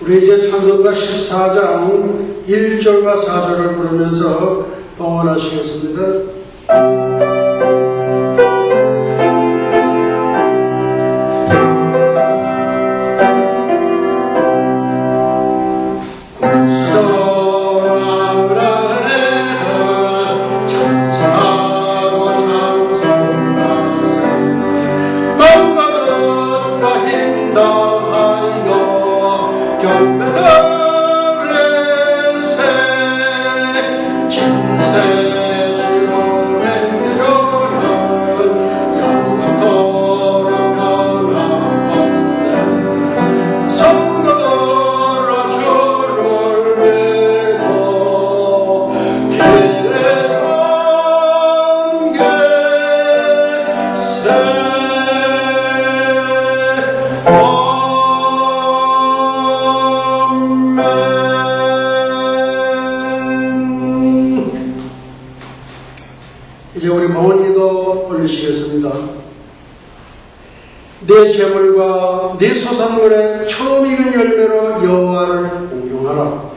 우리 이제 찬송가 14장 1절과 4절을 부르면서 봉헌하시겠습니다. 이제 우리 봉헌기도 올리시겠습니다. 내 재물과 내 소산물의 처음 익은 열매로 여호와를 공경하라.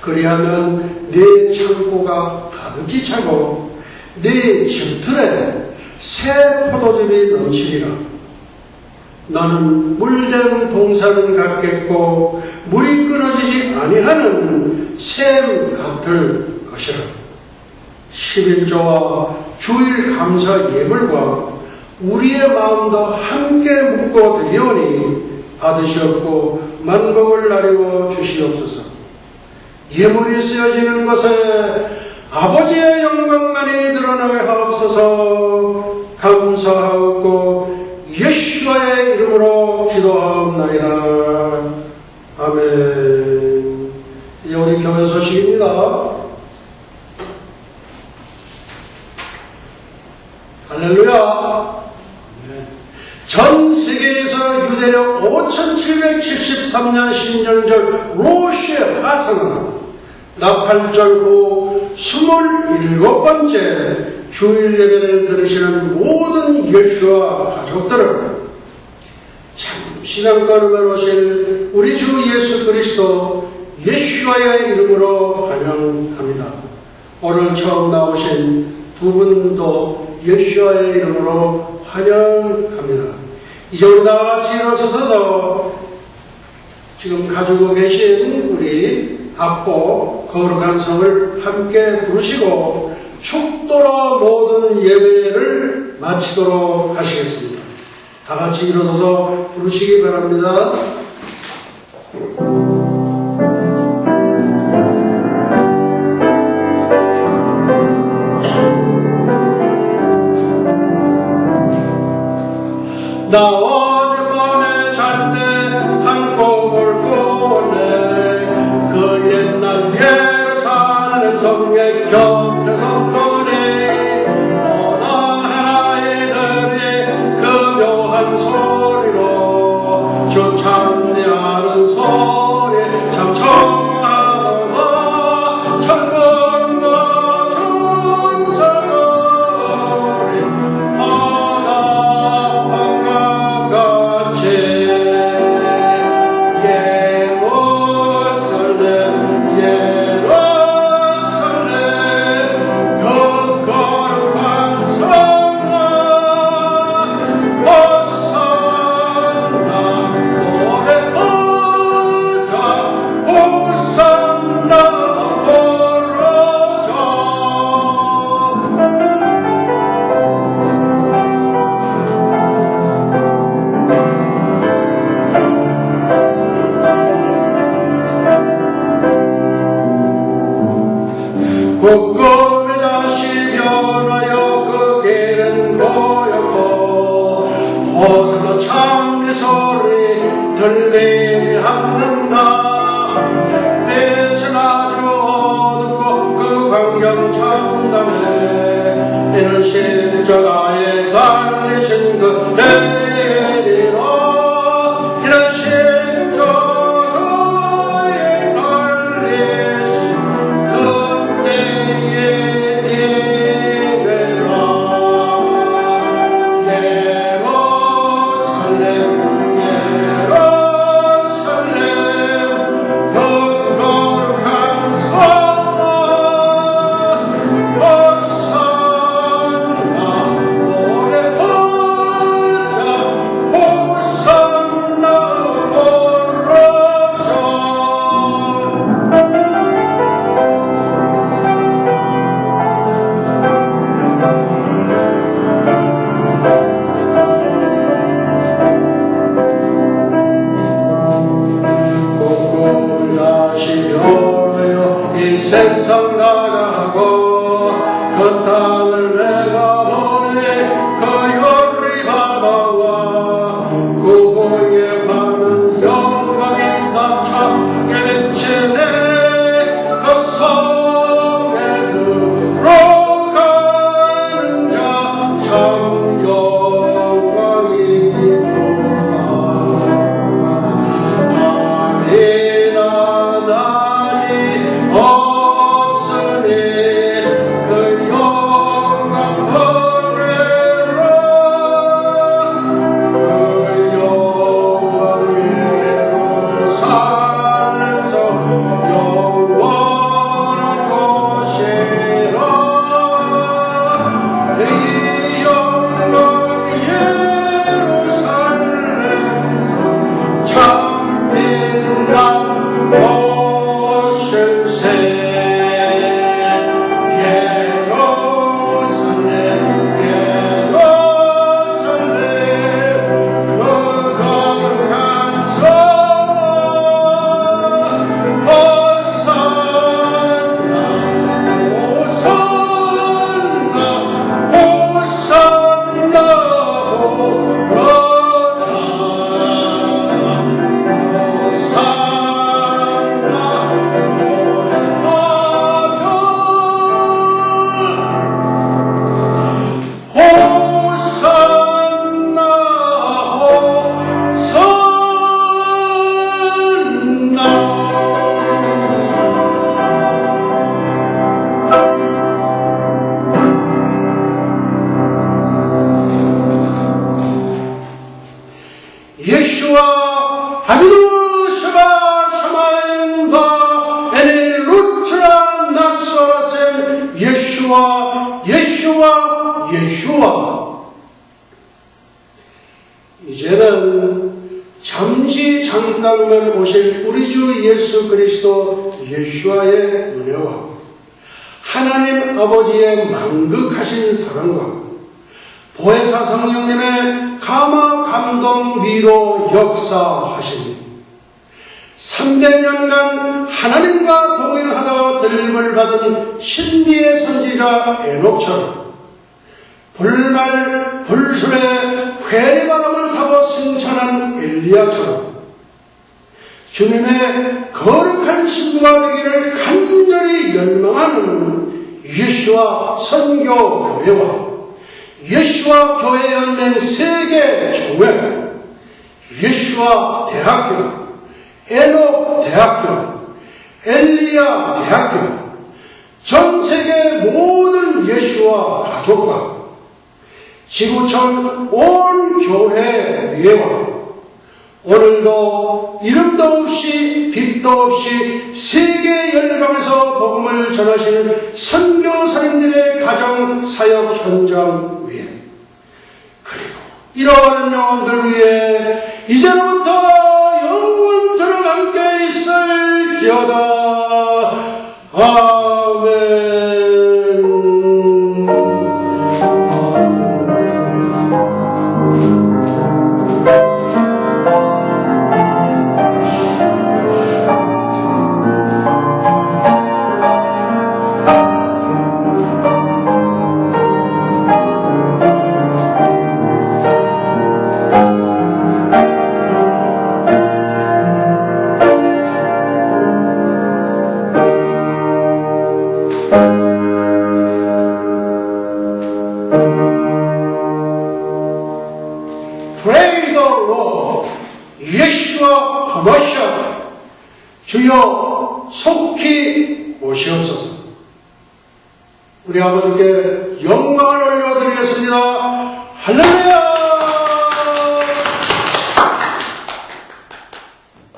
그리하면 내 창고가 가득히 차고 내 집틀에 새 포도즙이 넘치리라. 너는 물된 동산은 같겠고 물이 끊어지지 아니하는 샘 같을 것이라. 11조와 주일 감사 예물과 우리의 마음도 함께 묶어 드리오니 받으시옵고 만복을 나리워 주시옵소서. 예물이 쓰여지는 것에 아버지의 영광만이 드러나게 하옵소서. 감사하옵고 예수와의 이름으로 기도하옵나이다. 아멘. 이제 우리 교회 소식입니다. 할렐루야. 전 세계에서 유대력 5773년 신년절 로시 하사나 나팔절 후 27번째 주일 예배를 들으시는 모든 예수와 가족들을 참 신앙권을 오실 우리 주 예수 그리스도 예수와의 이름으로 환영합니다. 오늘 처음 나오신 두 분도 예수와의 이름으로 환영합니다. 이제 우리 다 같이 일어서서 지금 가지고 계신 우리 앞보 거룩한 성을 함께 부르시고 축도로 모든 예배를 마치도록 하시겠습니다. 다 같이 일어서서 부르시기 바랍니다. 나 어젯밤에 잘 때 한 곡을 꺼내 그 옛날 예루살렘 성의 곁에서 꺼내 어느 하나의 들이 그 묘한 소리로 주 찬양하는 소리 참 청하더라. 천군과 천사들이 국금이 다시 변하여 그 길은 고였고 호산나 찬미 소리 들리지 않는다. 햇빛은 아주 어둡고 그 광경 참담해. 이는 십자가에 달리신 그 내일이라. 이는 십자가에 달리신 예루살렘 세상 나가고 그 땅을 내가 보니 그 요리 바다와 그 공에 많은 영광이 다 참게 비치네 그 성에 들어가는 자 참 영광이구나. 밤이나 낮이 없으니 그 영광 보내라. 그 영광으로 살면서 영원한 곳이라. 이 영광 예루살렘에서 참 빛난 곳일세. 예루살렘 예루살렘 그 거룩한 성원 호산나 호산나 호산나 보러자 호산나 예수와 하비루 샤바 샤마인바 에네 루트라 나소라셈 예수와 예수와 예수와. 이제는 잠시 잠깐만 오실 우리 주 예수 그리스도 예수와의 은혜와 하나님 아버지의 만극하신 사랑과 보혜사 성령님의 감화 감동 위로 역사하시니 300년간 하나님과 동행하다가 들림을 받은 신비의 선지자 에녹처럼 불말 불술에 회리바람을 타고 승천한 엘리야처럼 주님의 거룩한 신부가 되기를 간절히 열망하는 예수와 선교 교회와 예수와 교회 연맹 세계 총회, 예수와 대학교, 에녹 대학교, 엘리야 대학교, 전 세계 모든 예수와 가족과 지구촌 온 교회 위에와 오늘도 이름도 없이 빛도 없이 세계 열방에서 복음을 전하시는 선교사님들의 가정 사역 현장 위에 그리고 잃어가는 영혼들 위에 이제부터 영원토록 함께 있을지어다. 아멘. Praise the Lord. 예수와 하마시아 주여 속히 오시옵소서. 우리 아버지께 영광을 올려드리겠습니다. 할렐루야.